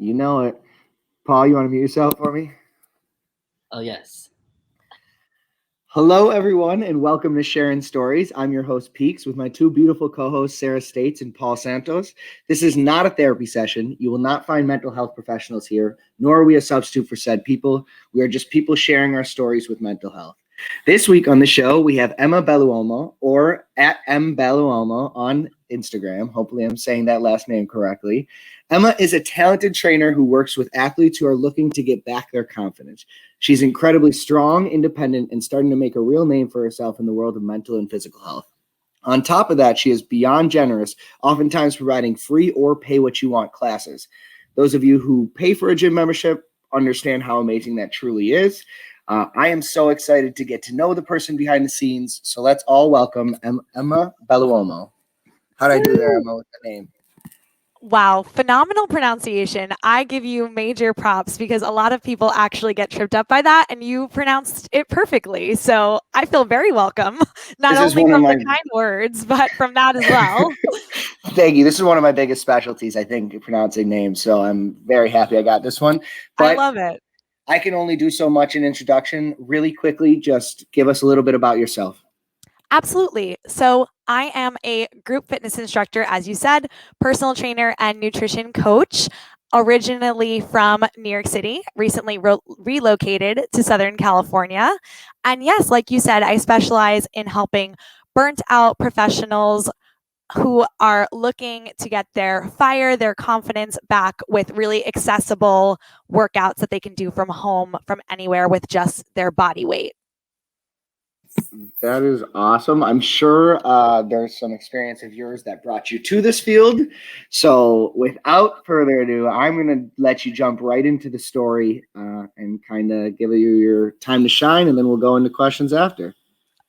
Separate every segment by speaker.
Speaker 1: You know it. Paul, you want to mute yourself for me?
Speaker 2: Oh, yes.
Speaker 1: Hello, everyone, and welcome to Sharin Stories. I'm your host, Peaks, with my two beautiful co hosts, Sarah States and Paul Santos. This is not a therapy session. You will not find mental health professionals here, nor are we a substitute for said people. We are just people sharing our stories with mental health. This week on the show, we have Emma Belluomo, or at M Belluomo on Instagram. Hopefully, I'm saying that last name correctly. Emma is a talented trainer who works with athletes who are looking to get back their confidence. She's incredibly strong, independent, and starting to make a real name for herself in the world of mental and physical health. On top of that, she is beyond generous, oftentimes providing free or pay what you want classes. Those of you who pay for a gym membership understand how amazing that truly is. I am so excited to get to know the person behind the scenes. So let's all welcome Emma Belluomo. How'd I do there, Emma, with the name?
Speaker 3: Wow, phenomenal pronunciation. I give you major props because a lot of people actually get tripped up by that, and you pronounced it perfectly. So I feel very welcome, not
Speaker 1: This is
Speaker 3: only
Speaker 1: one of
Speaker 3: from
Speaker 1: my
Speaker 3: the kind words, but from that as well.
Speaker 1: Thank you. This is one of my biggest specialties, I think, pronouncing names. So I'm very happy I got this one.
Speaker 3: I
Speaker 1: But
Speaker 3: love it.
Speaker 1: I can only do so much in introduction. Really quickly, just give us a little bit about yourself.
Speaker 3: Absolutely. So I am a group fitness instructor, as you said, personal trainer and nutrition coach. Originally from New York City, recently relocated to Southern California. And yes, like you said, I specialize in helping burnt out professionals who are looking to get their fire, their confidence back with really accessible workouts that they can do from home, from anywhere with just their body weight.
Speaker 1: That is awesome. I'm sure there's some experience of yours that brought you to this field. So, without further ado, I'm going to let you jump right into the story and kind of give you your time to shine, and then we'll go into questions after.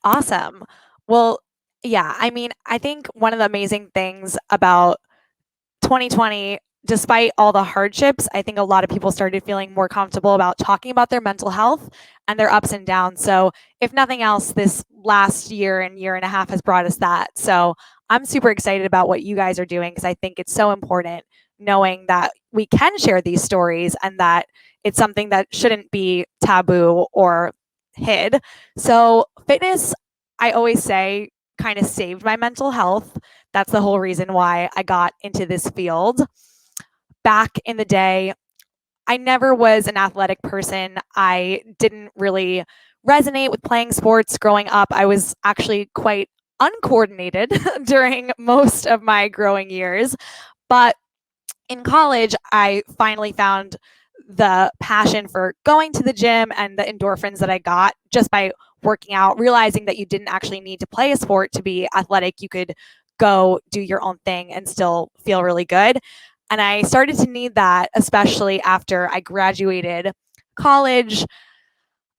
Speaker 3: Awesome. Well, yeah, I mean, I think one of the amazing things about 2020, despite all the hardships, I think a lot of people started feeling more comfortable about talking about their mental health and their ups and downs. So, if nothing else, this last year and year and a half has brought us that. So, I'm super excited about what you guys are doing because I think it's so important knowing that we can share these stories and that it's something that shouldn't be taboo or hid. So, fitness, I always say, kind of saved my mental health. That's the whole reason why I got into this field. Back in the day, I never was an athletic person. I didn't really resonate with playing sports growing up. I was actually quite uncoordinated during most of my growing years. But in college, I finally found the passion for going to the gym and the endorphins that I got just by working out, realizing that you didn't actually need to play a sport to be athletic. You could go do your own thing and still feel really good. And I started to need that, especially after I graduated college.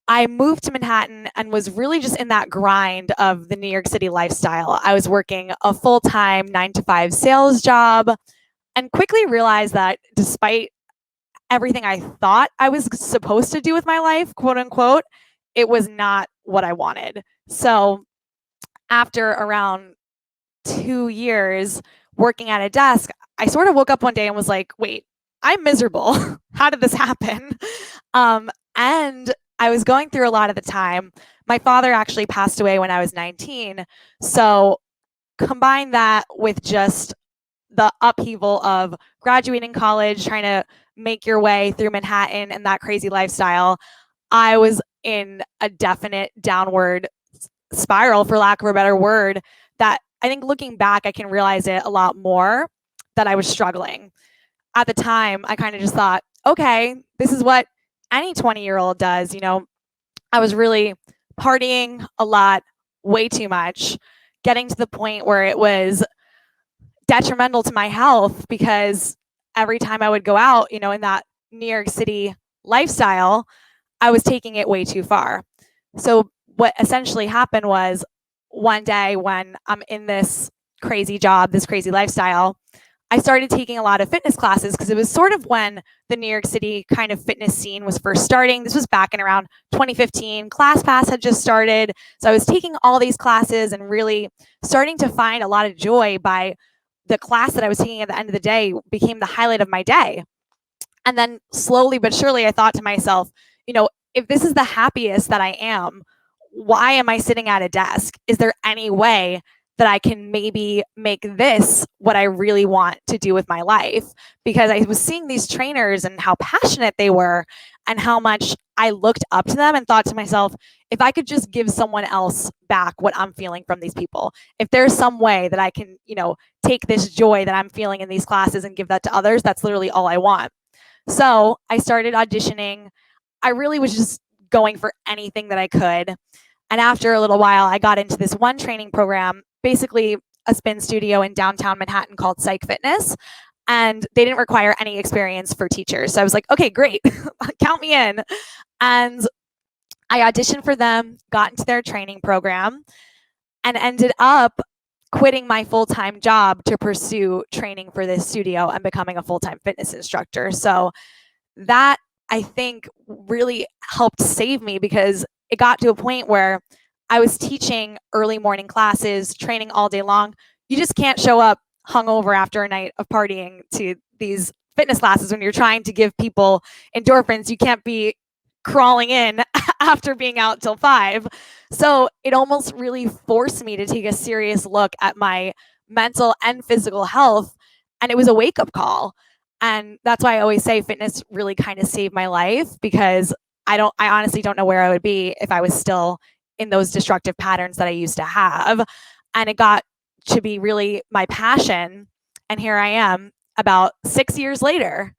Speaker 3: I moved to Manhattan and was really just in that grind of the New York City lifestyle. I was working a full time 9 to 5 sales job and quickly realized that despite everything I thought I was supposed to do with my life, quote unquote, it was not what I wanted. So after around 2 years working at a desk, I sort of woke up one day and was like, wait, I'm miserable. How did this happen? And I was going through a lot at the time. My father actually passed away when I was 19. So combine that with just the upheaval of graduating college, trying to make your way through Manhattan and that crazy lifestyle, I was in a definite downward spiral, for lack of a better word, that I think looking back, I can realize it a lot more that I was struggling. At the time, I kind of just thought, okay, this is what any 20-year-old does. I was really partying a lot, way too much, getting to the point where it was detrimental to my health because every time I would go out, in that New York City lifestyle, I was taking it way too far. So what essentially happened was one day when I'm in this crazy job, this crazy lifestyle, I started taking a lot of fitness classes because it was sort of when the New York City kind of fitness scene was first starting. This was back in around 2015. ClassPass had just started. So I was taking all these classes and really starting to find a lot of joy by the class that I was taking at the end of the day became the highlight of my day. And then slowly but surely, I thought to myself, if this is the happiest that I am, why am I sitting at a desk? Is there any way that I can maybe make this what I really want to do with my life? Because I was seeing these trainers and how passionate they were and how much I looked up to them and thought to myself, if I could just give someone else back what I'm feeling from these people, if there's some way that I can, take this joy that I'm feeling in these classes and give that to others, that's literally all I want. So I started auditioning. I really was just going for anything that I could. And after a little while, I got into this one training program, basically a spin studio in downtown Manhattan called Psych Fitness. And they didn't require any experience for teachers. So I was like, okay, great, count me in. And I auditioned for them, got into their training program, and ended up quitting my full-time job to pursue training for this studio and becoming a full-time fitness instructor. So that, I think, really helped save me, because it got to a point where I was teaching early morning classes, training all day long. You just can't show up hungover after a night of partying to these fitness classes when you're trying to give people endorphins. You can't be crawling in after being out till 5. So it almost really forced me to take a serious look at my mental and physical health. And it was a wake up call. And that's why I always say fitness really kind of saved my life, because I honestly don't know where I would be if I was still in those destructive patterns that I used to have. And it got to be really my passion. And here I am about 6 years later.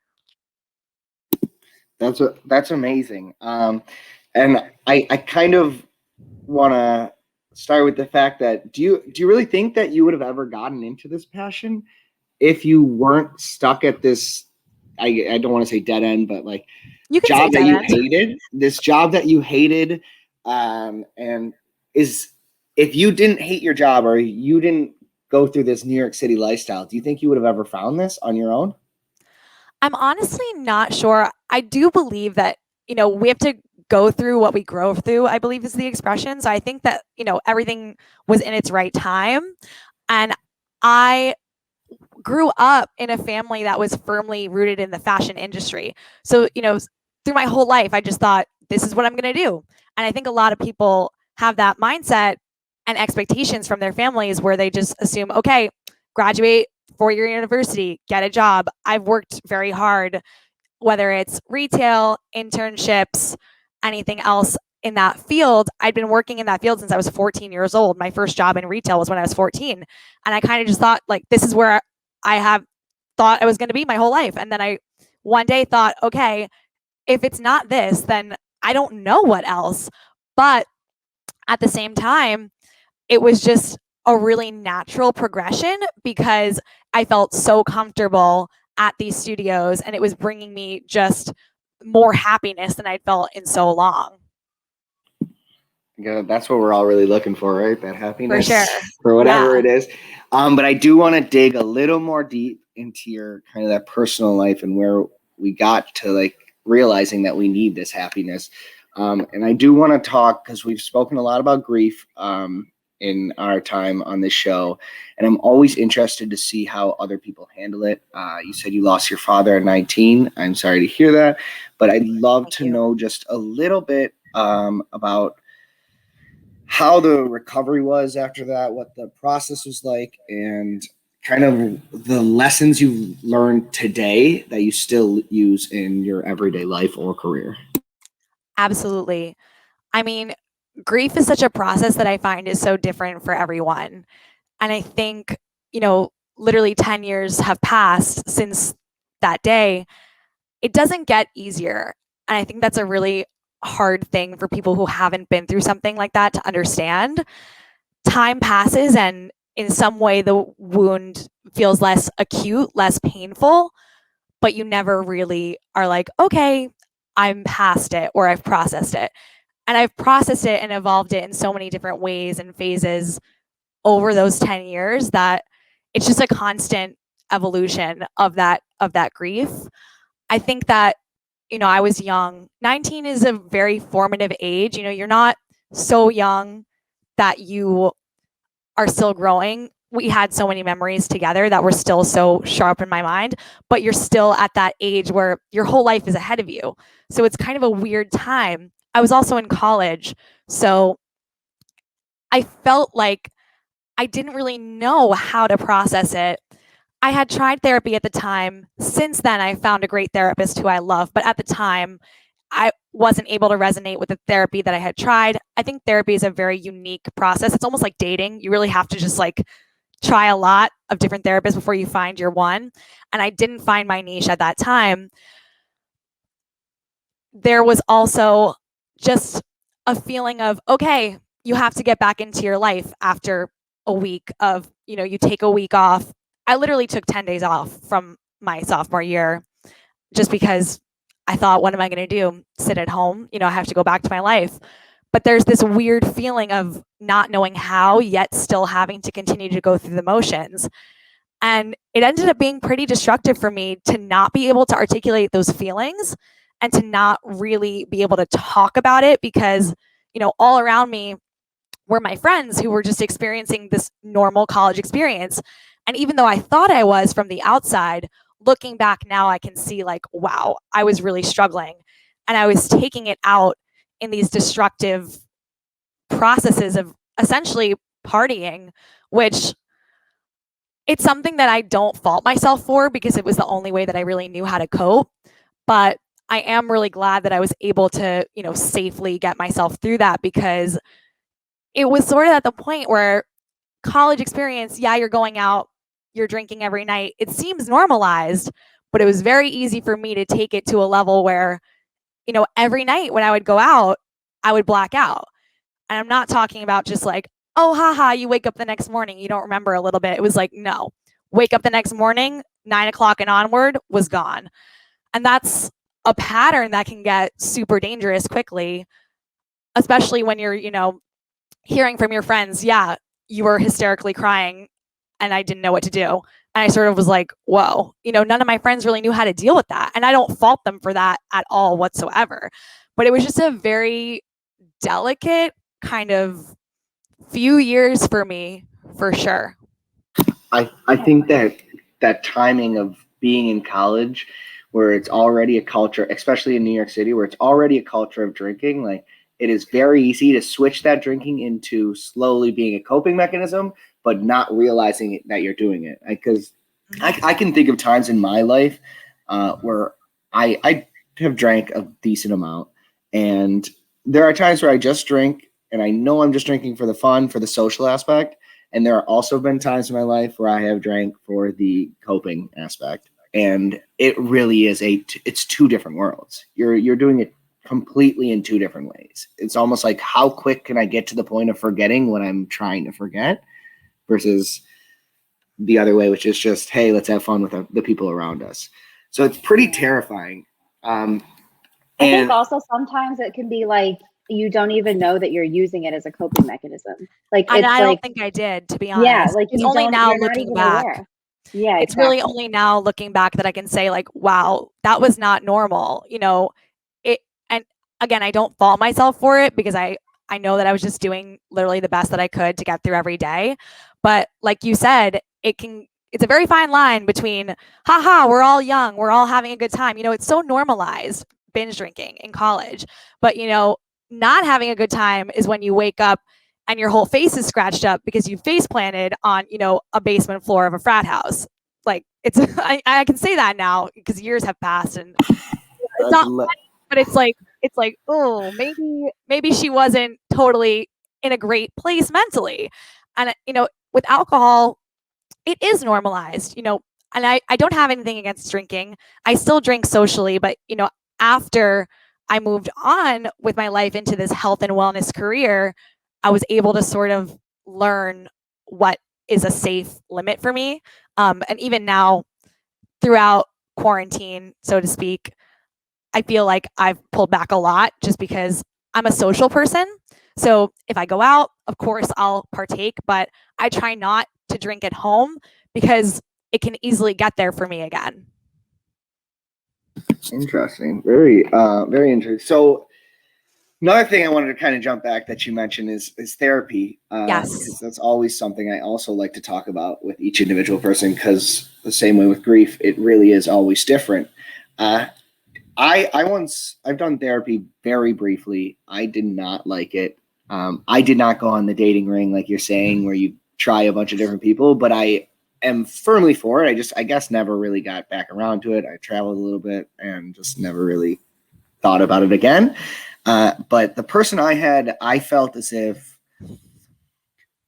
Speaker 1: That's amazing. And I kind of want to start with the fact that do you really think that you would have ever gotten into this passion if you weren't stuck at this, I don't want to say dead end, but like
Speaker 3: You can say
Speaker 1: job that
Speaker 3: dead
Speaker 1: you
Speaker 3: end.
Speaker 1: hated, this job that you hated, and if you didn't hate your job or you didn't go through this New York City lifestyle, do you think you would have ever found this on your own?
Speaker 3: I'm honestly not sure. I do believe that, we have to go through what we grow through, I believe is the expression. So I think that, everything was in its right time. And I grew up in a family that was firmly rooted in the fashion industry. So, through my whole life, I just thought, this is what I'm going to do. And I think a lot of people have that mindset and expectations from their families where they just assume, okay, graduate, 4-year university, get a job. I've worked very hard, whether it's retail, internships, anything else in that field. I'd been working in that field since I was 14 years old. My first job in retail was when I was 14. And I kind of just thought, like, this is where I have thought I was going to be my whole life. And then I one day thought, okay, if it's not this, then I don't know what else. But at the same time, it was just a really natural progression, because I felt so comfortable at these studios and it was bringing me just more happiness than I'd felt in so long.
Speaker 1: Yeah, that's what we're all really looking for, right? That happiness
Speaker 3: For sure.
Speaker 1: for whatever
Speaker 3: Yeah.
Speaker 1: it is. But I do want to dig a little more deep into your kind of that personal life and where we got to like realizing that we need this happiness. And I do want to talk, because we've spoken a lot about grief in our time on this show, and I'm always interested to see how other people handle it. You said you lost your father at 19. I'm sorry to hear that, but I'd love
Speaker 3: Thank
Speaker 1: to
Speaker 3: you.
Speaker 1: know just a little bit about how the recovery was after that, what the process was like, and kind of the lessons you learned today that you still use in your everyday life or career.
Speaker 3: Absolutely. I mean, grief is such a process that I find is so different for everyone. And I think, literally 10 years have passed since that day. It doesn't get easier. And I think that's a really hard thing for people who haven't been through something like that to understand. Time passes, and in some way, the wound feels less acute, less painful, but you never really are like, okay, I'm past it or I've processed it. And I've processed it and evolved it in so many different ways and phases over those 10 years that it's just a constant evolution of that grief. I think that, I was young. 19 is a very formative age. You're not so young that you are still growing. we had so many memories together that were still so sharp in my mind, but you're still at that age where your whole life is ahead of you. So it's kind of a weird time. I was also in college, so I felt like I didn't really know how to process it. I had tried therapy at the time. Since then, I found a great therapist who I love, but at the time, I wasn't able to resonate with the therapy that I had tried. I think therapy is a very unique process. It's almost like dating. You really have to just like try a lot of different therapists before you find your one. And I didn't find my niche at that time. There was also just a feeling of, okay, you have to get back into your life after a week of, you take a week off. I literally took 10 days off from my sophomore year just because I thought, what am I going to do? Sit at home? I have to go back to my life. But there's this weird feeling of not knowing how, yet still having to continue to go through the motions. And it ended up being pretty destructive for me to not be able to articulate those feelings and to not really be able to talk about it because, all around me were my friends who were just experiencing this normal college experience. And even though I thought I was from the outside, looking back now, I can see like, wow, I was really struggling. And I was taking it out in these destructive processes of essentially partying, which it's something that I don't fault myself for because it was the only way that I really knew how to cope. But I am really glad that I was able to, safely get myself through that because it was sort of at the point where college experience, yeah, you're going out, you're drinking every night. It seems normalized, but it was very easy for me to take it to a level where, every night when I would go out, I would black out. And I'm not talking about just like, oh, haha, you wake up the next morning, you don't remember a little bit. It was like, no, wake up the next morning, 9 o'clock and onward was gone. And that's a pattern that can get super dangerous quickly, especially when you're, hearing from your friends, yeah, you were hysterically crying and I didn't know what to do. And I sort of was like, whoa, none of my friends really knew how to deal with that. And I don't fault them for that at all whatsoever. But it was just a very delicate kind of few years for me, for sure.
Speaker 1: I think that timing of being in college where it's already a culture, especially in New York City, where it's already a culture of drinking, like it is very easy to switch that drinking into slowly being a coping mechanism, but not realizing that you're doing it. Because I can think of times in my life where I have drank a decent amount, and there are times where I just drink, and I know I'm just drinking for the fun, for the social aspect. And there are also been times in my life where I have drank for the coping aspect. And it really is it's two different worlds. You're doing it completely in two different ways. It's almost like how quick can I get to the point of forgetting what I'm trying to forget versus the other way, which is just, hey, let's have fun with the people around us. So it's pretty terrifying.
Speaker 4: I think also sometimes it can be like you don't even know that you're using it as a coping mechanism. Like
Speaker 3: And
Speaker 4: it's
Speaker 3: I
Speaker 4: like,
Speaker 3: don't think I did, to be honest.
Speaker 4: yeah, like
Speaker 3: it's
Speaker 4: you
Speaker 3: only
Speaker 4: don't,
Speaker 3: now
Speaker 4: you're not
Speaker 3: looking
Speaker 4: even
Speaker 3: back.
Speaker 4: aware. Yeah,
Speaker 3: It's
Speaker 4: exactly.
Speaker 3: really only now looking back that I can say like, wow, that was not normal. It, and again, I don't fault myself for it because I know that I was just doing literally the best that I could to get through every day. But like you said, it's a very fine line between, haha, we're all young, we're all having a good time. It's so normalized binge drinking in college. But not having a good time is when you wake up and your whole face is scratched up because you face planted on, a basement floor of a frat house. Like it's, I can say that now because years have passed and it's not funny, but it's like, oh, maybe she wasn't totally in a great place mentally. And, with alcohol, it is normalized, and I don't have anything against drinking. I still drink socially, but, after I moved on with my life into this health and wellness career, I was able to sort of learn what is a safe limit for me. And even now, throughout quarantine, so to speak, I feel like I've pulled back a lot just because I'm a social person. So if I go out, of course I'll partake, but I try not to drink at home because it can easily get there for me again.
Speaker 1: Interesting. Very interesting. So Another thing I wanted to kind of jump back that you mentioned is therapy.
Speaker 3: Yes.
Speaker 1: Because that's always something I also like to talk about with each individual person, because the same way with grief, it really is always different. I've done therapy very briefly. I did not like it. I did not go on the dating ring like you're saying, where you try a bunch of different people, but I am firmly for it. I guess never really got back around to it. I traveled a little bit and just never really thought about it again. But the person I had, I felt as if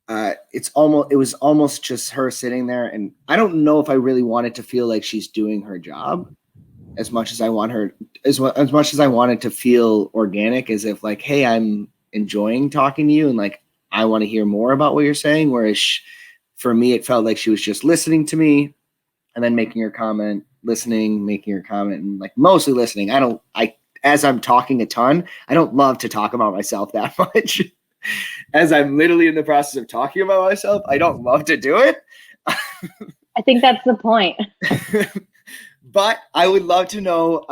Speaker 1: it was almost just her sitting there, and I don't know if I really wanted to feel like she's doing her job as much as I wanted to feel organic, as if like, hey, I'm enjoying talking to you and like I want to hear more about what you're saying. Whereas for me, it felt like she was just listening to me and then making her comment, listening, making her comment, and like mostly listening. As I'm talking a ton, I don't love to talk about myself that much. As I'm literally in the process of talking about myself, I don't love to do it.
Speaker 4: I think that's the point.
Speaker 1: But I would love to know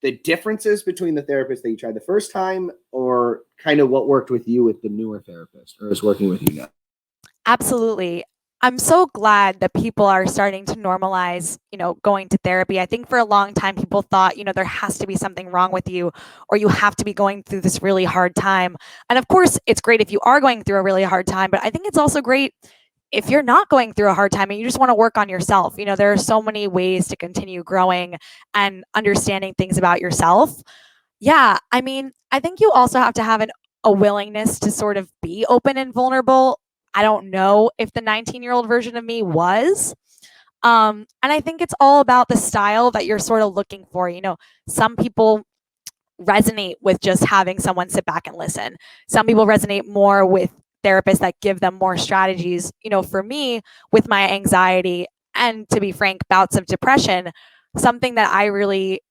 Speaker 1: the differences between the therapist that you tried the first time, or kind of what worked with you with the newer therapist, or is working with you now.
Speaker 3: Absolutely. I'm so glad that people are starting to normalize, going to therapy. I think for a long time, people thought, there has to be something wrong with you, or you have to be going through this really hard time. And of course, it's great if you are going through a really hard time, but I think it's also great if you're not going through a hard time and you just want to work on yourself. There are so many ways to continue growing and understanding things about yourself. Yeah, I mean, I think you also have to have a willingness to sort of be open and vulnerable. I don't know if the 19-year-old version of me was. And I think it's all about the style that you're sort of looking for. Some people resonate with just having someone sit back and listen. Some people resonate more with therapists that give them more strategies. For me, with my anxiety and, to be frank, bouts of depression, something that I really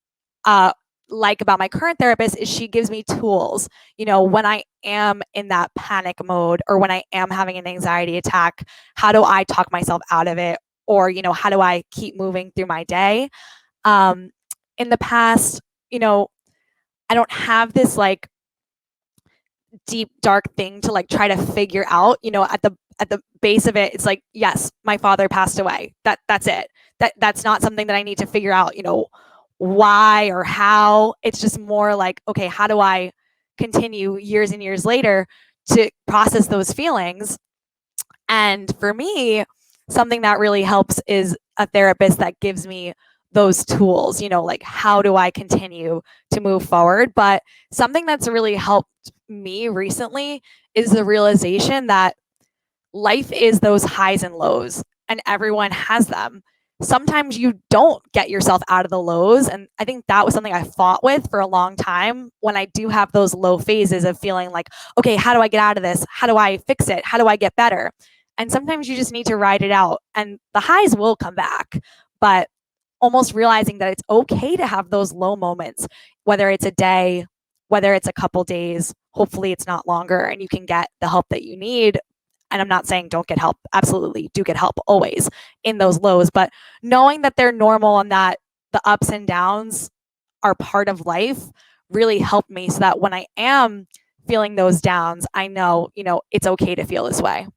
Speaker 3: like about my current therapist is she gives me tools. When I am in that panic mode, or when I am having an anxiety attack, how do I talk myself out of it? Or, how do I keep moving through my day? In the past, I don't have this like deep, dark thing to like try to figure out. At the base of it, it's like, yes, my father passed away. That's it. That's not something that I need to figure out, why or how. It's just more like, okay, how do I continue years and years later to process those feelings? And for me, something that really helps is a therapist that gives me those tools, like how do I continue to move forward? But something that's really helped me recently is the realization that life is those highs and lows, and everyone has them. Sometimes you don't get yourself out of the lows. And I think that was something I fought with for a long time, when I do have those low phases of feeling like, okay, how do I get out of this? How do I fix it? How do I get better? And sometimes you just need to ride it out, and the highs will come back. But almost realizing that it's okay to have those low moments, whether it's a day, whether it's a couple days, hopefully it's not longer, and you can get the help that you need. And I'm not saying don't get help. Absolutely do get help always in those lows, but knowing that they're normal and that the ups and downs are part of life really helped me, so that when I am feeling those downs, I know, it's okay to feel this way.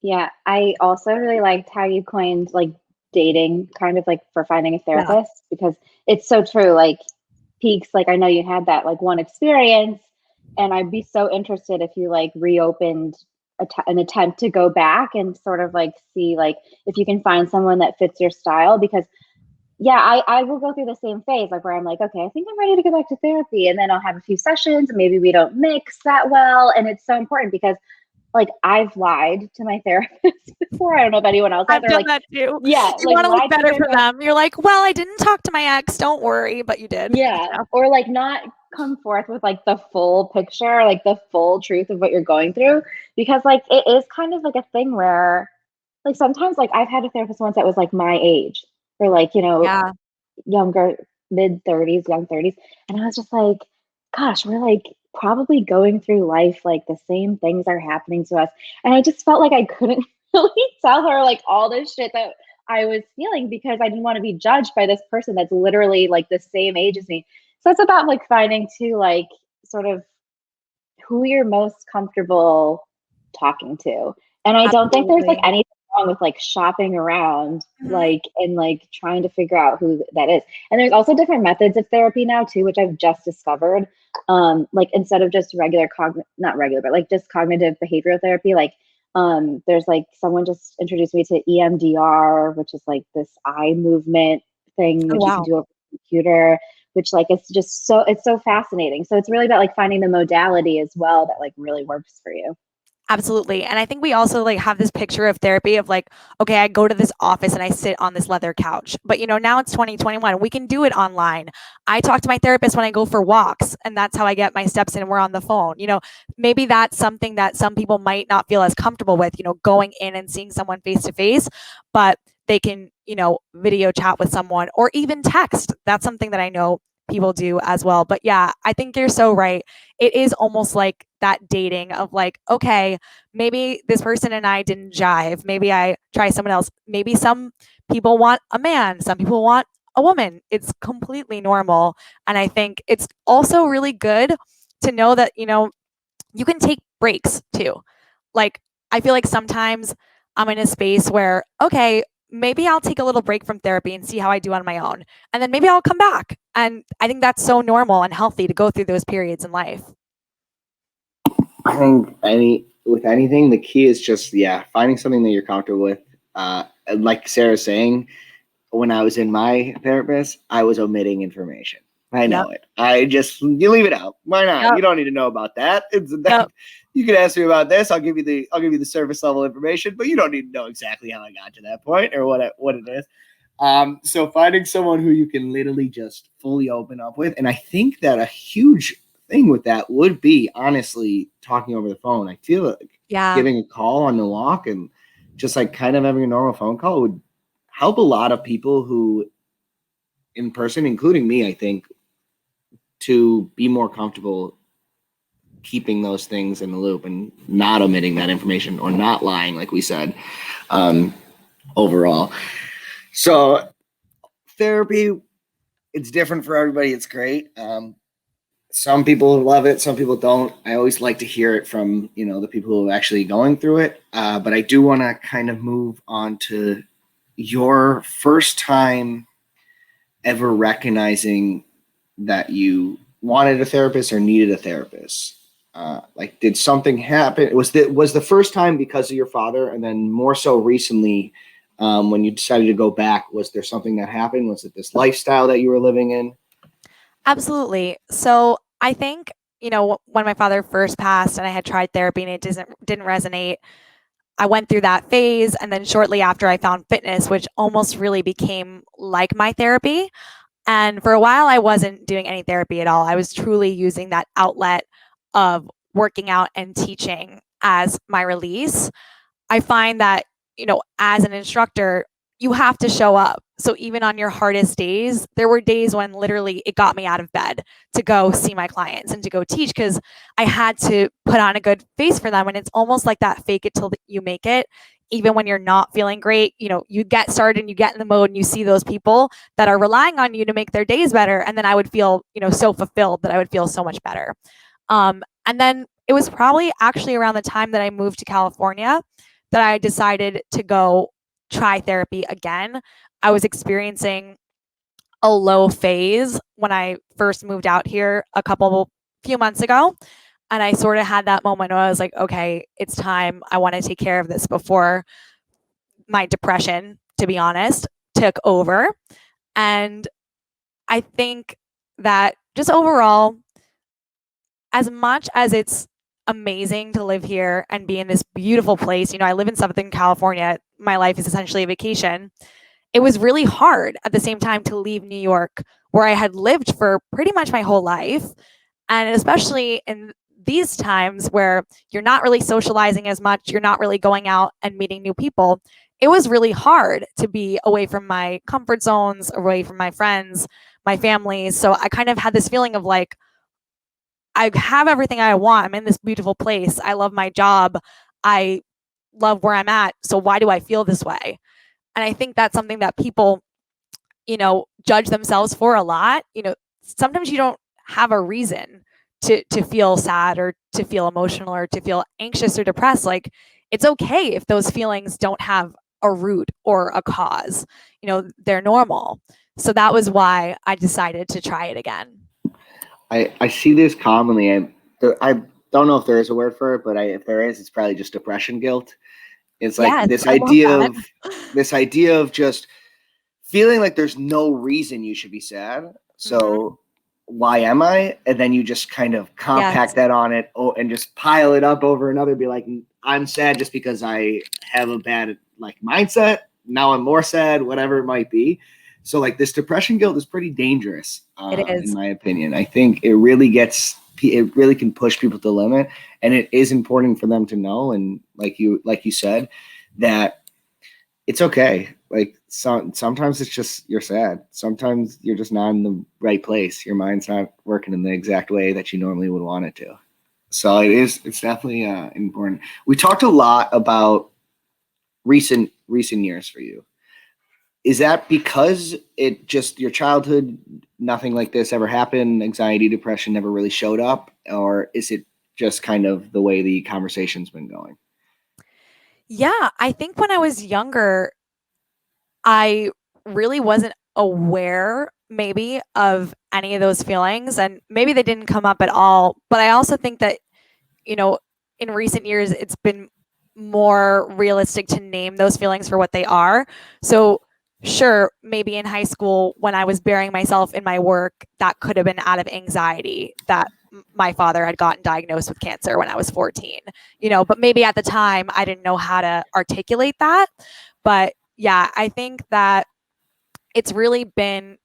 Speaker 4: Yeah, I also really liked how you coined like dating, kind of like for finding a therapist, because it's so true. Like, Peaks, like I know you had that like one experience, and I'd be so interested if you like reopened an attempt to go back and sort of like see like if you can find someone that fits your style. Because yeah, I will go through the same phase, like where I'm like, okay, I think I'm ready to go back to therapy, and then I'll have a few sessions and maybe we don't mix that well. And it's so important because like I've lied to my therapist before. I don't know if anyone else
Speaker 3: I've
Speaker 4: has.
Speaker 3: done
Speaker 4: Like,
Speaker 3: that too.
Speaker 4: yeah,
Speaker 3: You
Speaker 4: like
Speaker 3: want to look
Speaker 4: lied to
Speaker 3: better
Speaker 4: them
Speaker 3: for them. You're like, well, I didn't talk to my ex. Don't worry, but you did.
Speaker 4: Yeah. Or like not come forth with like the full picture, like the full truth of what you're going through. Because like it is kind of like a thing where like sometimes like I've had a therapist once that was like my age, or like,
Speaker 3: Yeah.
Speaker 4: younger, mid 30s, young 30s. And I was just like, gosh, we're like probably going through life like the same things are happening to us. And I just felt like I couldn't really tell her like all this shit that I was feeling, because I didn't want to be judged by this person that's literally like the same age as me. So it's about like finding too, like sort of who you're most comfortable talking to. And I don't think there's like
Speaker 3: Absolutely.
Speaker 4: anything wrong with like shopping around,
Speaker 3: Mhm.
Speaker 4: like and like trying to figure out who that is. And there's also different methods of therapy now too, which I've just discovered. Like instead of just regular not regular, but like just cognitive behavioral therapy, like there's like someone just introduced me to EMDR, which is like this eye movement thing,
Speaker 3: Oh,
Speaker 4: which you can
Speaker 3: wow.
Speaker 4: do over the computer, which like it's so fascinating. So it's really about like finding the modality as well that like really works for you.
Speaker 3: Absolutely. And I think we also like have this picture of therapy of like, okay, I go to this office and I sit on this leather couch. But now it's 2021. We can do it online. I talk to my therapist when I go for walks, and that's how I get my steps in. We're on the phone. Maybe that's something that some people might not feel as comfortable with, going in and seeing someone face to face, but they can, video chat with someone or even text. That's something that I know people do as well. But yeah, I think you're so right. It is almost like that dating of like, okay, maybe this person and I didn't jive. Maybe I try someone else. Maybe some people want a man, some people want a woman. It's completely normal. And I think it's also really good to know that, you can take breaks too. Like, I feel like sometimes I'm in a space where, okay, maybe I'll take a little break from therapy and see how I do on my own. And then maybe I'll come back. And I think that's so normal and healthy to go through those periods in life.
Speaker 1: I think with anything, the key is just finding something that you're comfortable with. Like Sarah's saying, when I was in my therapist, I was omitting information. I
Speaker 3: Yep.
Speaker 1: know it. You leave it out. Why not?
Speaker 3: Yep.
Speaker 1: You don't need to know about that.
Speaker 3: Yep.
Speaker 1: You can ask me about this. I'll give you the surface level information, but you don't need to know exactly how I got to that point or what it is. So finding someone who you can literally just fully open up with, and I think that a huge thing with that would be honestly talking over the phone. I feel like giving a call on the walk and just like kind of having a normal phone call would help a lot of people who in person, including me, I think, to be more comfortable keeping those things in the loop and not omitting that information or not lying, like we said, overall. So therapy, it's different for everybody. It's great. Some people love it, some people don't. I always like to hear it from the people who are actually going through it. But I do want to kind of move on to your first time ever recognizing that you wanted a therapist or needed a therapist. Like, did something happen? Was the first time because of your father, and then more so recently, when you decided to go back? Was there something that happened? Was it this lifestyle that you were living in?
Speaker 3: Absolutely. So I think, when my father first passed and I had tried therapy and it didn't resonate, I went through that phase. And then shortly after, I found fitness, which almost really became like my therapy. And for a while, I wasn't doing any therapy at all. I was truly using that outlet of working out and teaching as my release. I find that, as an instructor, you have to show up. So even on your hardest days, there were days when literally it got me out of bed to go see my clients and to go teach because I had to put on a good face for them. And it's almost like that fake it till you make it. Even when you're not feeling great, you get started and you get in the mode and you see those people that are relying on you to make their days better. And then I would feel, so fulfilled that I would feel so much better. And then it was probably actually around the time that I moved to California that I decided to go try therapy again. I was experiencing a low phase when I first moved out here few months ago. And I sort of had that moment where I was like, okay, it's time. I want to take care of this before my depression, to be honest, took over. And I think that just overall, as much as it's amazing to live here and be in this beautiful place, I live in Southern California. My life is essentially a vacation. It was really hard at the same time to leave New York, where I had lived for pretty much my whole life. And especially in these times where you're not really socializing as much, you're not really going out and meeting new people. It was really hard to be away from my comfort zones, away from my friends, my family. So I kind of had this feeling of like, I have everything I want. I'm in this beautiful place. I love my job. I love where I'm at. So why do I feel this way? And I think that's something that people, judge themselves for a lot. sometimes you don't have a reason to feel sad or to feel emotional or to feel anxious or depressed. Like, it's okay if those feelings don't have a root or a cause. They're normal. So that was why I decided to try it again.
Speaker 1: I see this commonly. I don't know if there is a word for it, but if there is, it's probably just depression guilt. It's like
Speaker 3: Yes,
Speaker 1: this
Speaker 3: I love
Speaker 1: idea
Speaker 3: that.
Speaker 1: of just feeling like there's no reason you should be sad. So why am I? And then you just kind of compact that on it and just pile it up over another. Be like, I'm sad just because I have a bad mindset. Now I'm more sad, whatever it might be. So like this depression guilt is pretty dangerous,
Speaker 3: It is.
Speaker 1: in my opinion. I think it really can push people to the limit, and it is important for them to know. And like you said, that it's okay. Like sometimes it's just you're sad. Sometimes you're just not in the right place. Your mind's not working in the exact way that you normally would want it to. So it's definitely important. We talked a lot about recent years for you. Is that because it just your childhood, nothing like this ever happened, anxiety, depression never really showed up, or is it just kind of the way the conversation's been going?
Speaker 3: Yeah, I think when I was younger, I really wasn't aware maybe of any of those feelings, and maybe they didn't come up at all. But I also think that, in recent years, it's been more realistic to name those feelings for what they are. So, sure, maybe in high school, when I was burying myself in my work, that could have been out of anxiety that my father had gotten diagnosed with cancer when I was 14, but maybe at the time I didn't know how to articulate that. But yeah, I think that it's really been,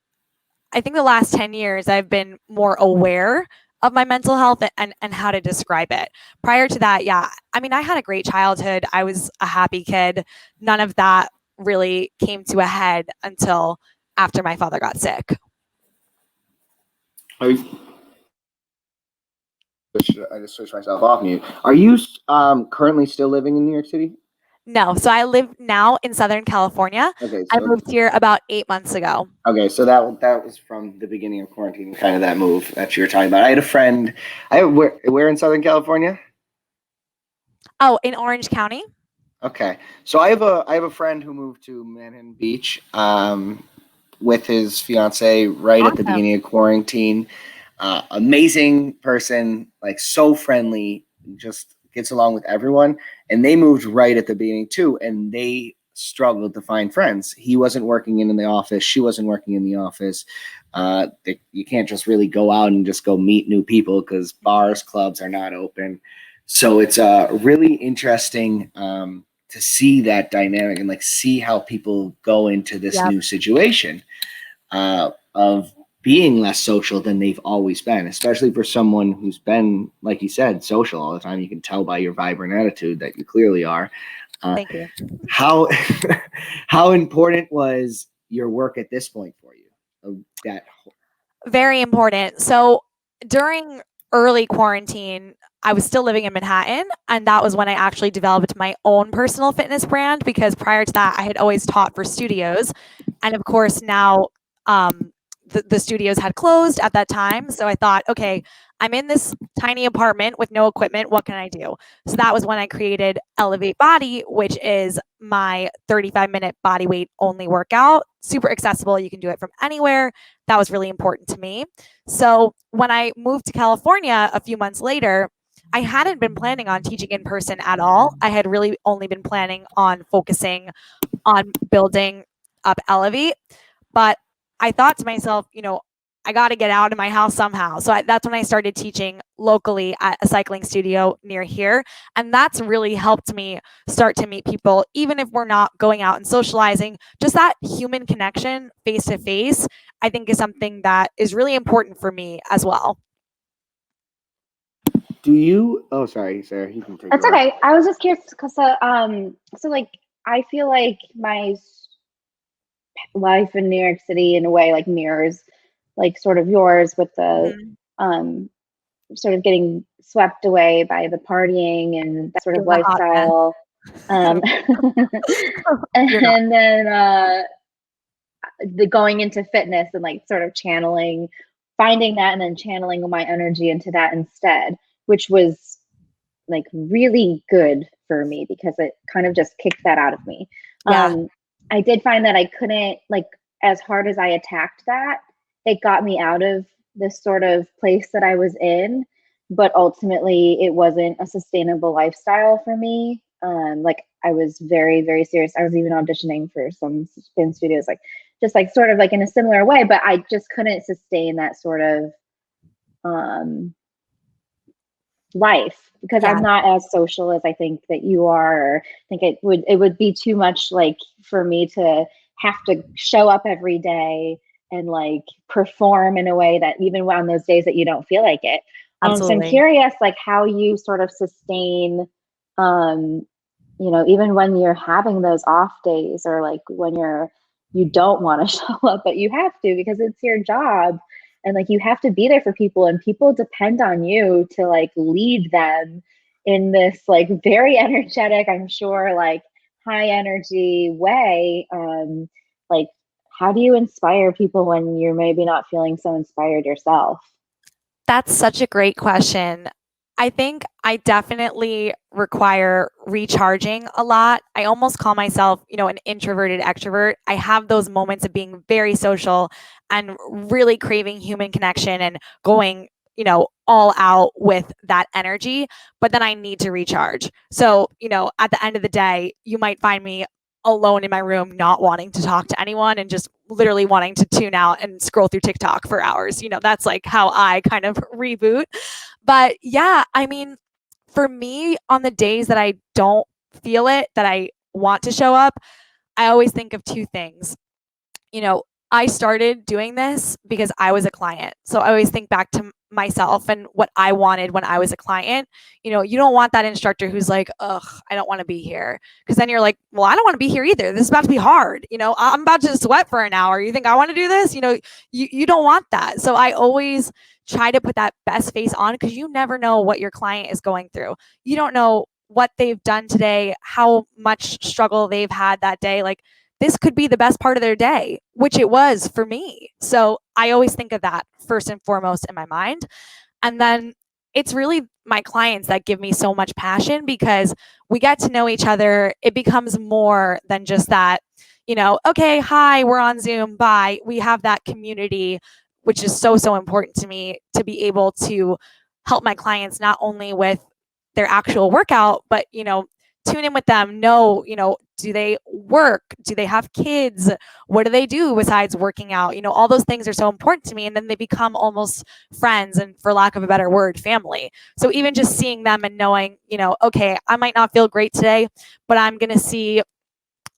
Speaker 3: I think the last 10 years, I've been more aware of my mental health and how to describe it. Prior to that, yeah, I mean, I had a great childhood. I was a happy kid. None of that really came to a head until after my father got sick.
Speaker 1: I just switched myself off mute. Are you currently still living in New York City?
Speaker 3: No, so I live now in Southern California.
Speaker 1: Okay,
Speaker 3: I
Speaker 1: so
Speaker 3: moved here about 8 months ago.
Speaker 1: okay, so that was from the beginning of quarantine, kind of that move that you were talking about. I had a friend. Where in Southern California?
Speaker 3: Oh, in Orange County.
Speaker 1: Okay, so I have a friend who moved to Manhattan Beach with his fiance right at the
Speaker 3: Awesome.
Speaker 1: beginning of quarantine. Amazing person, like so friendly, just gets along with everyone. And they moved right at the beginning too, and they struggled to find friends. He wasn't working in the office. She wasn't working in the office. You can't just really go out and just go meet new people because bars, clubs are not open. So it's really interesting to see that dynamic and see how people go into this new situation of being less social than they've always been, especially for someone who's been, like you said, social all the time. You can tell by your vibrant attitude that you clearly are.
Speaker 3: Thank you.
Speaker 1: How how important was your work at this point for you?
Speaker 3: Very important. So during early quarantine, I was still living in Manhattan, and that was when I actually developed my own personal fitness brand, because prior to that, I had always taught for studios. And of course, now the studios had closed at that time. So I thought, okay, I'm in this tiny apartment with no equipment. What can I do? So that was when I created Elevate Body, which is my 35-minute body weight only workout. Super accessible. You can do it from anywhere. That was really important to me. So when I moved to California a few months later, I hadn't been planning on teaching in person at all. I had really only been planning on focusing on building up Elevate. But I thought to myself, I got to get out of my house somehow. So that's when I started teaching locally at a cycling studio near here. And that's really helped me start to meet people, even if we're not going out and socializing. Just that human connection face to face, I think, is something that is really important for me as well.
Speaker 1: Do you? Oh, sorry, Sarah. You can take
Speaker 4: That's
Speaker 1: it away.
Speaker 4: okay. I was just curious because so like I feel like my life in New York City in a way like mirrors like sort of yours with the sort of getting swept away by the partying and that sort of lifestyle. And then the going into fitness and like sort of channeling finding that and then channeling my energy into that instead, which was like really good for me because it kind of just kicked that out of me.
Speaker 3: Yeah.
Speaker 4: I did find that I couldn't, like, as hard as I attacked that, it got me out of this sort of place that I was in, but ultimately it wasn't a sustainable lifestyle for me. Like, I was very, very serious. I was even auditioning for some spin studios, like just like sort of like in a similar way, but I just couldn't sustain that sort of life because
Speaker 3: Yeah.
Speaker 4: I'm not as social as I think that you are. Or I think it would be too much, like, for me to have to show up every day and like perform in a way that even on those days that you don't feel like it. So I'm
Speaker 3: Absolutely.
Speaker 4: curious, like, how you sort of sustain, um, even when you're having those off days, or like when you don't want to show up, but you have to because it's your job, and like you have to be there for people, and people depend on you to like lead them in this like very energetic, I'm sure, like high energy way. Like, how do you inspire people when you're maybe not feeling so inspired yourself?
Speaker 3: That's such a great question. I think I definitely require recharging a lot. I almost call myself, an introverted extrovert. I have those moments of being very social and really craving human connection and going, all out with that energy, but then I need to recharge. So, at the end of the day, you might find me alone in my room, not wanting to talk to anyone and just literally wanting to tune out and scroll through TikTok for hours. That's like how I kind of reboot. But yeah, I mean, for me, on the days that I don't feel it, that I want to show up, I always think of two things. I started doing this because I was a client. So I always think back to myself and what I wanted when I was a client. You don't want that instructor who's like, ugh, I don't want to be here. Because then you're like, well, I don't want to be here either. This is about to be hard. I'm about to sweat for an hour. You think I want to do this? You don't want that. So I always try to put that best face on because you never know what your client is going through. You don't know what they've done today, how much struggle they've had that day. Like, this could be the best part of their day, which it was for me. So I always think of that first and foremost in my mind. And then it's really my clients that give me so much passion because we get to know each other. It becomes more than just that, okay, hi, we're on Zoom, bye. We have that community, which is so, so important to me to be able to help my clients not only with their actual workout, but, tune in with them, know, do they work? Do they have kids? What do they do besides working out? All those things are so important to me. And then they become almost friends and, for lack of a better word, family. So even just seeing them and knowing, okay, I might not feel great today, but I'm going to see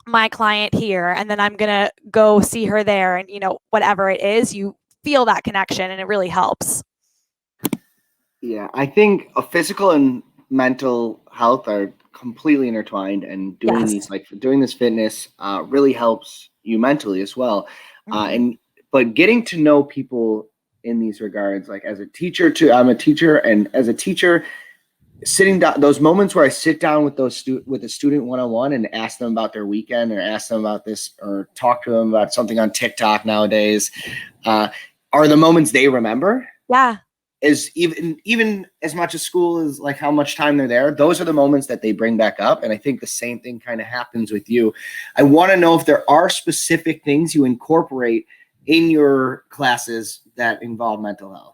Speaker 3: my client here and then I'm going to go see her there. And, whatever it is, you feel that connection and it really helps.
Speaker 1: Yeah, I think a physical and mental health are completely intertwined, and doing
Speaker 3: Yes.
Speaker 1: these, like doing this fitness, really helps you mentally as well.
Speaker 3: Mhm.
Speaker 1: And but getting to know people in these regards, like as a teacher, too, I'm a teacher, and as a teacher, sitting down, those moments where I sit down with with a student one-on-one and ask them about their weekend, or ask them about this, or talk to them about something on TikTok nowadays, are the moments they remember.
Speaker 3: Yeah.
Speaker 1: Is even as much as school is, like how much time they're there, those are the moments that they bring back up. And I think the same thing kind of happens with you. I want to know if there are specific things you incorporate in your classes that involve mental health.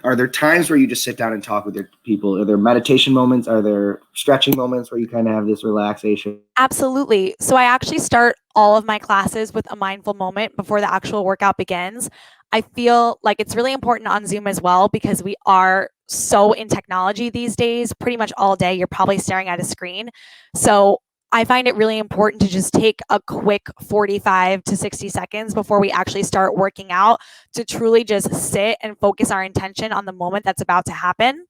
Speaker 1: Are there times where you just sit down and talk with your people? Are there meditation moments? Are there stretching moments where you kind of have this relaxation?
Speaker 3: Absolutely. So I actually start all of my classes with a mindful moment before the actual workout begins. I feel like it's really important on Zoom as well because we are so in technology these days. Pretty much all day, you're probably staring at a screen. So I find it really important to just take a quick 45 to 60 seconds before we actually start working out to truly just sit and focus our intention on the moment that's about to happen.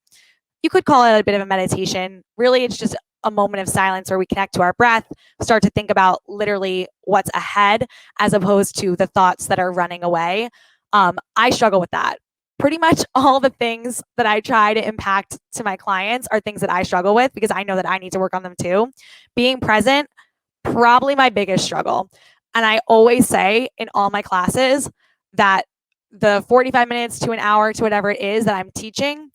Speaker 3: You could call it a bit of a meditation. Really, it's just a moment of silence where we connect to our breath, start to think about literally what's ahead as opposed to the thoughts that are running away. I struggle with that. Pretty much all the things that I try to impact to my clients are things that I struggle with because I know that I need to work on them too. Being present, probably my biggest struggle. And I always say in all my classes that the 45 minutes to an hour to whatever it is that I'm teaching,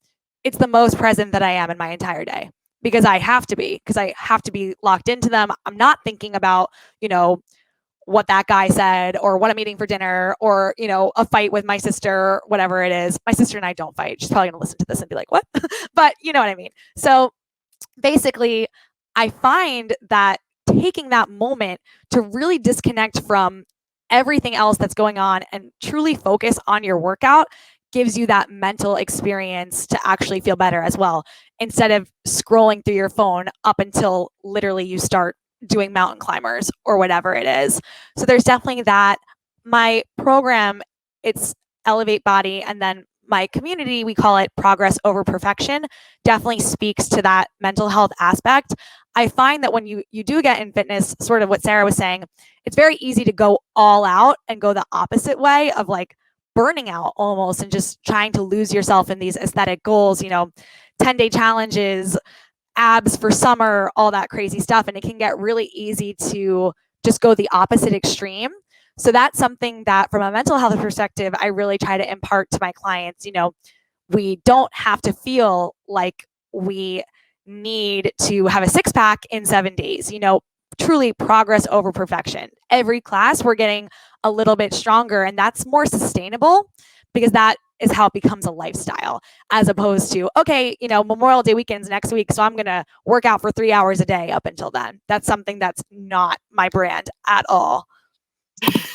Speaker 3: it's the most present that I am in my entire day because I have to be locked into them. I'm not thinking about, what that guy said or what I'm eating for dinner or, a fight with my sister, whatever it is. My sister and I don't fight. She's probably going to listen to this and be like, what? But you know what I mean? So basically, I find that taking that moment to really disconnect from everything else that's going on and truly focus on your workout gives you that mental experience to actually feel better as well, instead of scrolling through your phone up until literally you start doing mountain climbers or whatever it is. So there's definitely that. My program, it's Elevate Body, and then my community, we call it Progress Over Perfection, definitely speaks to that mental health aspect. I find that when you do get in fitness, sort of what Sarah was saying, it's very easy to go all out and go the opposite way of like burning out almost and just trying to lose yourself in these aesthetic goals, 10-day challenges, abs for summer, all that crazy stuff. And it can get really easy to just go the opposite extreme. So that's something that from a mental health perspective, I really try to impart to my clients. We don't have to feel like we need to have a six pack in 7 days, truly progress over perfection. Every class we're getting a little bit stronger, and that's more sustainable because that is how it becomes a lifestyle, as opposed to, okay, Memorial Day weekend's next week, so I'm going to work out for 3 hours a day up until then. That's something that's not my brand at all.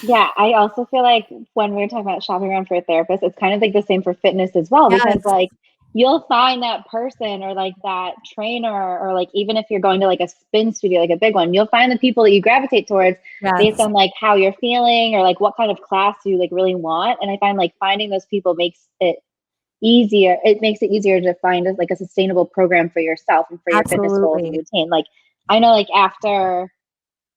Speaker 4: Yeah, I also feel like when we're talking about shopping around for a therapist, it's kind of like the same for fitness as well,
Speaker 3: Yes.
Speaker 4: because like you'll find that person or like that trainer, or like even if you're going to like a spin studio, like a big one, you'll find the people that you gravitate towards based on like how you're feeling or like what kind of class you like really want. And I find like finding those people makes it easier. It makes it easier to find like a sustainable program for yourself and for your fitness goals and routine. Like I know like after,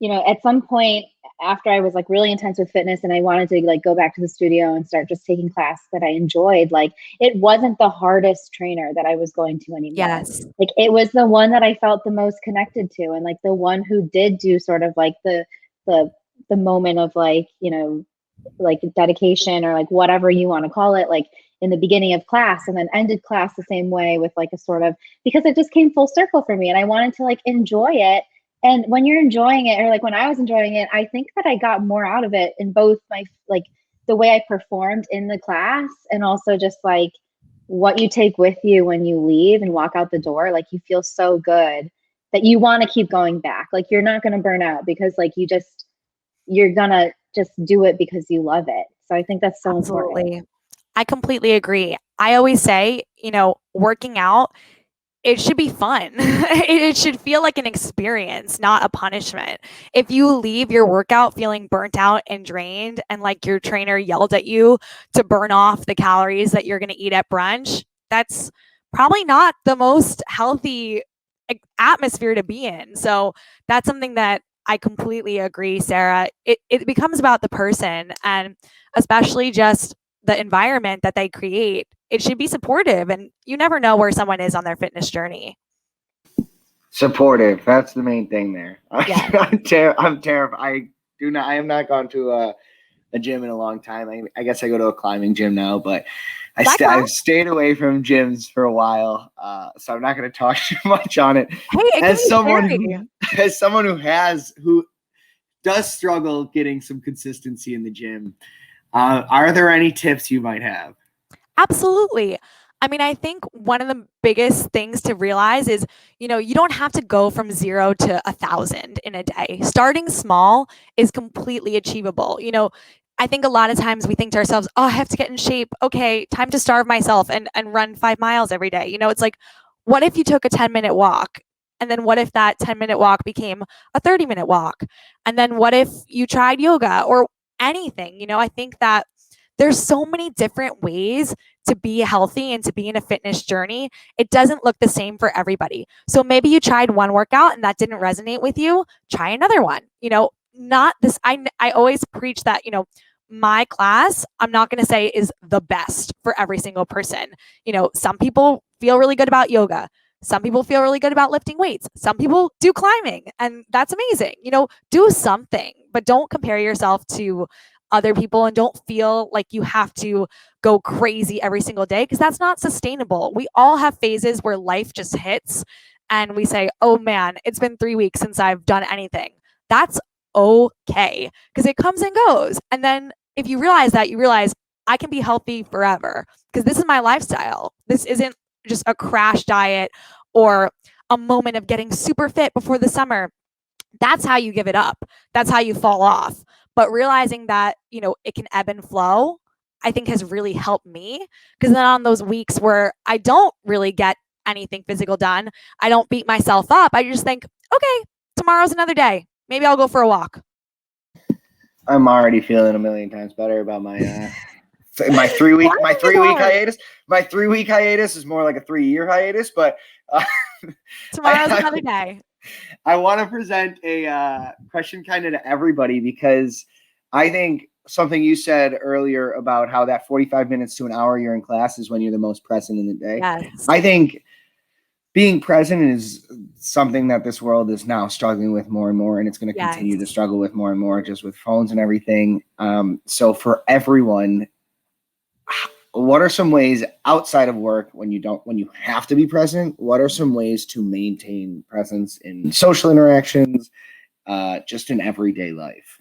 Speaker 4: at some point after I was like really intense with fitness and I wanted to like go back to the studio and start just taking class that I enjoyed, like it wasn't the hardest trainer that I was going to anymore.
Speaker 3: Yes.
Speaker 4: Like it was the one that I felt the most connected to, and like the one who did do sort of like the moment of like, like dedication or like whatever you want to call it, like in the beginning of class, and then ended class the same way with like a sort of, because it just came full circle for me and I wanted to like enjoy it. And when you're enjoying it, or like when I was enjoying it, I think that I got more out of it in both my, like the way I performed in the class, and also just like what you take with you when you leave and walk out the door. Like you feel so good that you want to keep going back. Like you're not going to burn out because like you're going to just do it because you love it. So I think that's so important.
Speaker 3: I completely agree. I always say, working out, it should be fun. It should feel like an experience, not a punishment. If you leave your workout feeling burnt out and drained, and like your trainer yelled at you to burn off the calories that you're going to eat at brunch, that's probably not the most healthy atmosphere to be in. So that's something that I completely agree, Sarah. It becomes about the person, and especially just the environment that they create. It should be supportive, and you never know where someone is on their fitness journey.
Speaker 1: Supportive. That's the main thing there.
Speaker 3: Yeah.
Speaker 1: I'm terrified. I have not gone to a gym in a long time. I guess I go to a climbing gym now, but I've stayed away from gyms for a while. So I'm not going to talk too much on it.
Speaker 3: Hey,
Speaker 1: as someone who does struggle getting some consistency in the gym, are there any tips you might have?
Speaker 3: Absolutely. I mean, I think one of the biggest things to realize is, you don't have to go from 0 to 1,000 in a day. Starting small is completely achievable. I think a lot of times we think to ourselves, oh, I have to get in shape. Okay, time to starve myself and run 5 miles every day. It's like, what if you took a 10-minute walk? And then what if that 10-minute walk became a 30-minute walk? And then what if you tried yoga or anything? I think that there's so many different ways to be healthy and to be in a fitness journey. It doesn't look the same for everybody. So maybe you tried one workout and that didn't resonate with you. Try another one. Not this. I always preach that, my class, I'm not going to say is the best for every single person. Some people feel really good about yoga. Some people feel really good about lifting weights. Some people do climbing, and that's amazing. Do something, but don't compare yourself to other people and don't feel like you have to go crazy every single day, because that's not sustainable. We all have phases where life just hits and we say, oh man, it's been 3 weeks since I've done anything. That's okay, because it comes and goes. And then if you realize that, you realize I can be healthy forever because this is my lifestyle. This isn't just a crash diet or a moment of getting super fit before the summer. That's how you give it up. That's how you fall off. But realizing that, it can ebb and flow, I think has really helped me, because then on those weeks where I don't really get anything physical done, I don't beat myself up. I just think, okay, tomorrow's another day. Maybe I'll go for a walk.
Speaker 1: I'm already feeling a million times better about my 3 week hiatus. My 3 week hiatus is more like a 3 year hiatus, but
Speaker 3: tomorrow's another day.
Speaker 1: I want to present a question kind of to everybody, because I think something you said earlier about how that 45 minutes to an hour you're in class is when you're the most present in the day.
Speaker 3: Yes.
Speaker 1: I think being present is something that this world is now struggling with more and more, and it's going to continue to struggle with more and more, just with phones and everything. So for everyone, what are some ways outside of work, when you have to be present, what are some ways to maintain presence in social interactions, just in everyday life?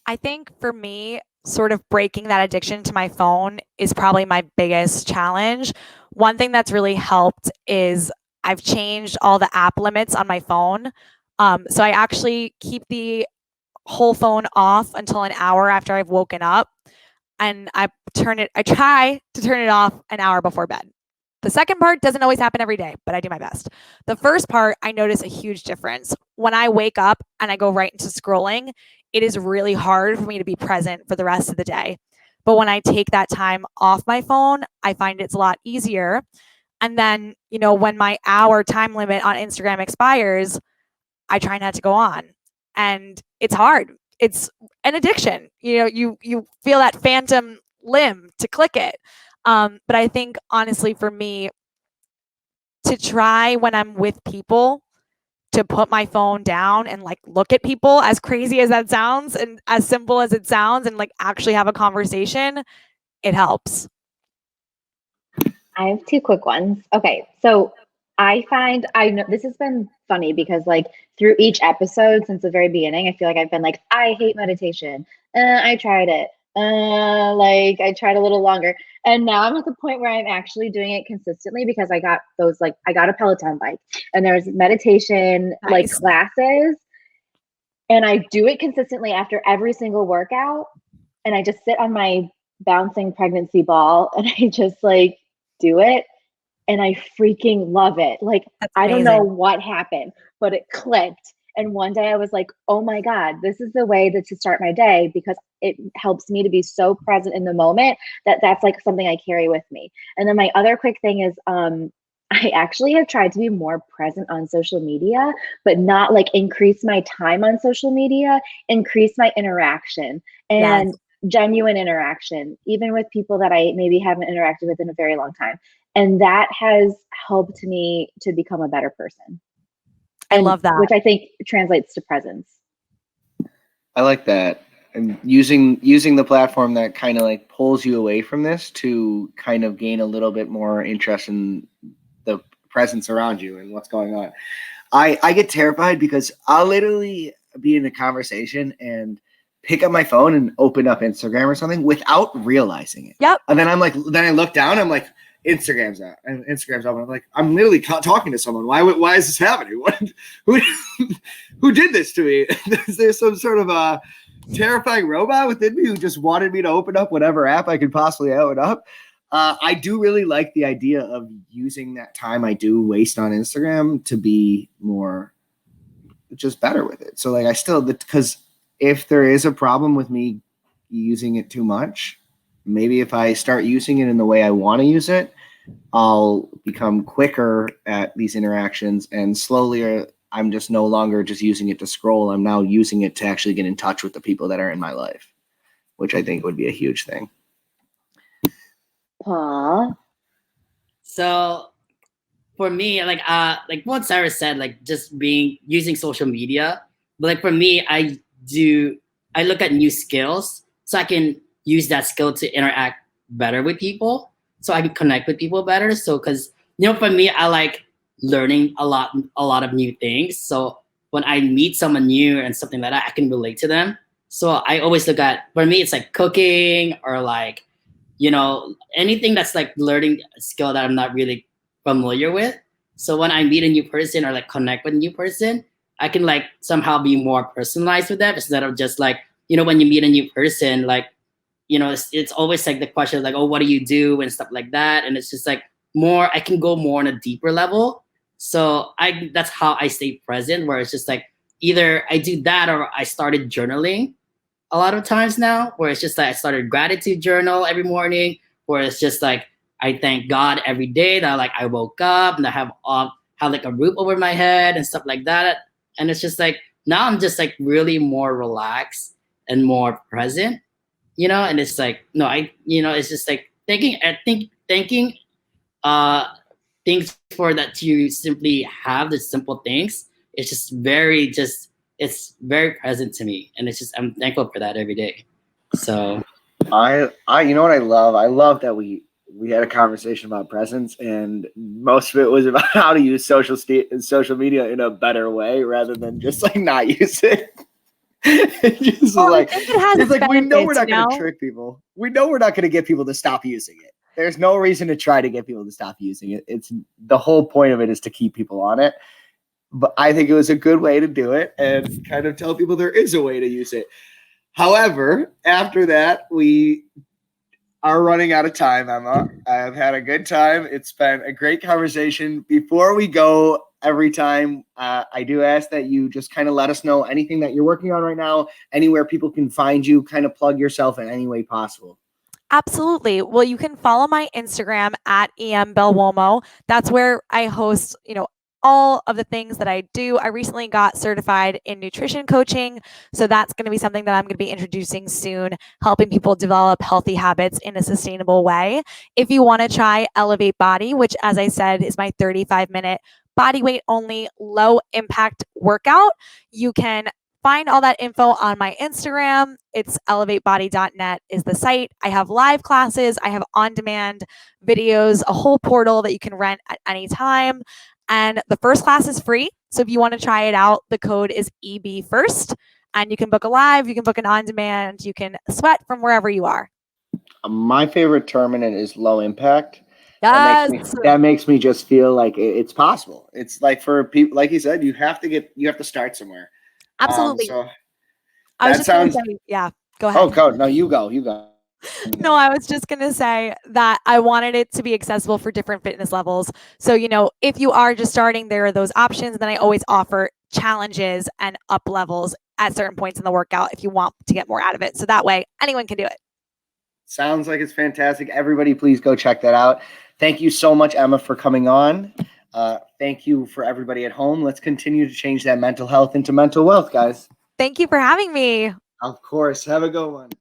Speaker 3: I think for me, sort of breaking that addiction to my phone is probably my biggest challenge. One thing that's really helped is I've changed all the app limits on my phone. So I actually keep the whole phone off until an hour after I've woken up. And I try to turn it off an hour before bed. The second part doesn't always happen every day, but I do my best. The first part, I notice a huge difference. When I wake up and I go right into scrolling, it is really hard for me to be present for the rest of the day. But when I take that time off my phone, I find it's a lot easier. And then, when my hour time limit on Instagram expires, I try not to go on. And it's hard. It's an addiction. You feel that phantom limb to click it. But I think honestly for me, to try when I'm with people to put my phone down and look at people, as crazy as that sounds and as simple as it sounds, and actually have a conversation, it helps.
Speaker 4: I have two quick ones. Okay, so I know this has been funny because through each episode since the very beginning, I feel like I've been like, I hate meditation. I tried it. I tried a little longer, and now I'm at the point where I'm actually doing it consistently because I got a Peloton bike, and there's meditation classes, and I do it consistently after every single workout, and I just sit on my bouncing pregnancy ball and I just do it, and I freaking love it. I don't know what happened, but it clicked. And one day I was like, oh my God, this is the way to start my day, because it helps me to be so present in the moment that's something I carry with me. And then my other quick thing is, I actually have tried to be more present on social media, but not increase my time on social media, increase my interaction and genuine interaction, even with people that I maybe haven't interacted with in a very long time. And that has helped me to become a better person.
Speaker 3: I love that.
Speaker 4: Which I think translates to presence.
Speaker 1: I like that. And using the platform that kind of pulls you away from this to kind of gain a little bit more interest in the presence around you and what's going on. I get terrified because I'll literally be in a conversation and pick up my phone and open up Instagram or something without realizing it.
Speaker 3: Yep.
Speaker 1: And then then I look down, I'm like, Instagram's out, and Instagram's up. And I'm like, I'm literally talking to someone. Why is this happening? Who did this to me? Is there some sort of a terrifying robot within me who just wanted me to open up whatever app I could possibly open up? I do really like the idea of using that time I do waste on Instagram to be more just better with it. So because if there is a problem with me using it too much, maybe if I start using it in the way I want to use it, I'll become quicker at these interactions, and slowly I'm just no longer just using it to scroll. I'm now using it to actually get in touch with the people that are in my life, which I think would be a huge thing.
Speaker 4: Paul?
Speaker 2: So for me, like what Sarah said, just using social media. But for me, I do I look at new skills so I can use that skill to interact better with people, so I can connect with people better. So because for me, I like learning a lot of new things. So when I meet someone new and something like that, I can relate to them. So I always look at, for me, it's like cooking or like, anything that's like learning a skill that I'm not really familiar with. So when I meet a new person or like connect with a new person, I can like somehow be more personalized with them instead of just like, when you meet a new person, like, it's always like the question like, oh, what do you do and stuff like that. And it's just like I can go more on a deeper level. So that's how I stay present, where it's just like either I do that or I started journaling a lot of times now, where it's just like I started gratitude journal every morning, where it's just like I thank God every day that like I woke up and I have like a roof over my head and stuff like that. And it's just like now I'm just like really more relaxed and more present, and it's like no, it's just like thinking uh things for that you simply have the simple things. It's it's very present to me, and it's just I'm thankful for that every day. So
Speaker 1: you know what I love? I love that we had a conversation about presence, and most of it was about how to use social media in a better way rather than just like not use it. Just
Speaker 3: Well, I
Speaker 1: like
Speaker 3: think it has
Speaker 1: it's
Speaker 3: its
Speaker 1: like we know we're
Speaker 3: benefits,
Speaker 1: not going to trick people. We know we're not going to get people to stop using it. There's no reason to try to get people to stop using it. It's the whole point of it is to keep people on it. But I think it was a good way to do it and kind of tell people there is a way to use it. However, after that, we are running out of time, Emma. I've had a good time. It's been a great conversation. Before we go, every time I do ask that you just kind of let us know anything that you're working on right now, anywhere people can find you, kind of plug yourself in any way possible.
Speaker 3: Absolutely. Well, you can follow my Instagram at Belluomo. That's where I host, all of the things that I do. I recently got certified in nutrition coaching. So that's going to be something that I'm going to be introducing soon, helping people develop healthy habits in a sustainable way. If you want to try Elevate Body, which, as I said, is my 35-minute body weight only low impact workout, you can find all that info on my Instagram. It's elevatebody.net is the site. I have live classes. I have on-demand videos, a whole portal that you can rent at any time. And the first class is free. So if you want to try it out, the code is EB1ST. And you can book a live, you can book an on-demand, you can sweat from wherever you are.
Speaker 1: My favorite term in it is low impact.
Speaker 3: Yes.
Speaker 1: That makes me just feel like it's possible. It's like for people, like you said, you have to start somewhere.
Speaker 3: Absolutely.
Speaker 1: So
Speaker 3: I was
Speaker 1: that
Speaker 3: just going to
Speaker 1: sounds.
Speaker 3: say, yeah, go ahead.
Speaker 1: Oh, go. No, you go.
Speaker 3: No, I was just going to say that I wanted it to be accessible for different fitness levels. So, if you are just starting, there are those options. Then I always offer challenges and up levels at certain points in the workout if you want to get more out of it. So that way anyone can do it.
Speaker 1: Sounds like it's fantastic. Everybody, please go check that out. Thank you so much, Emma, for coming on. Thank you for everybody at home. Let's continue to change that mental health into mental wealth, guys.
Speaker 3: Thank you for having me.
Speaker 1: Of course. Have a good one.